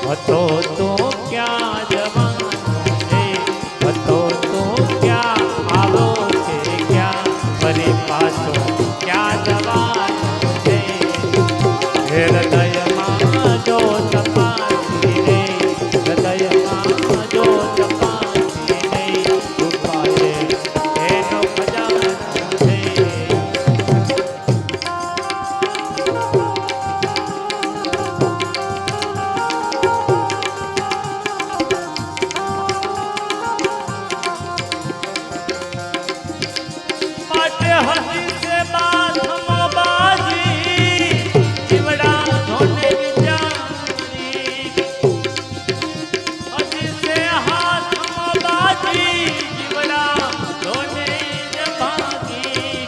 હતો તો ક્યાં જવાનો છે, હતો તો ક્યાં આવો છે, ક્યાં ફરી પાછો ક્યાં જવાનો છે. હૃદયમાં જો તપાસી રે, હૃદયમાં જો તપાસી રે, રૂપાએ એનો ખજાનો છે. માટે હસી સે બાથમો બાજી, જીવડા ધોને વિચારી. હસી સે હાથમો બાજી, જીવડા ધોને જ ભાગી.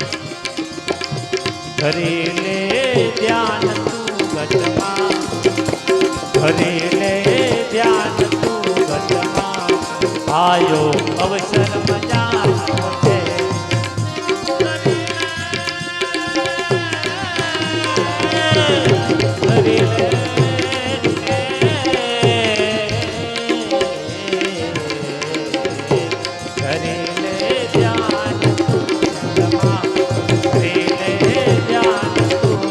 ધરી લે ધ્યાન તું ગતમાં, ધરી લે ધ્યાન તું ગતમાં, આયો અવસર મજાનો છે. ધરી લે ધરી લે ધ્યાન તું ગતમાં, ધરી લે ધ્યાન તું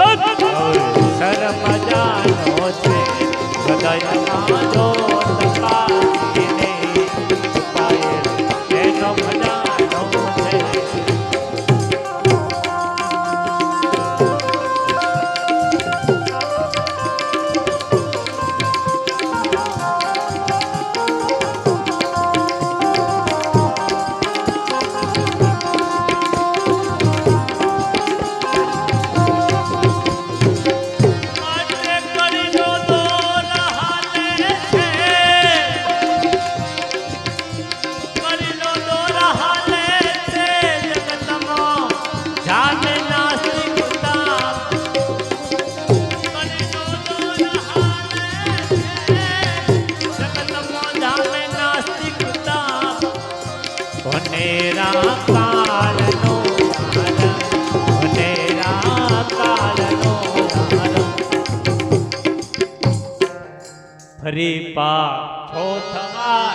અવસર મજાનો છે. હૃદયમાં જો તપાસીને, રૂપાએ એનો ખજાનો છે. માટે કરીનો દોર હાલે છે, કરીનો દોર હાલે છે, જગતમાં જાને નાસ્તિકતા. કરીનો દોર હાલે છે, જગતમાં જાને નાસ્તિકતા. ભનેરા કાળનો આરંભ, ભનેરા કાળનો આરંભ. ફરી પાછો થવા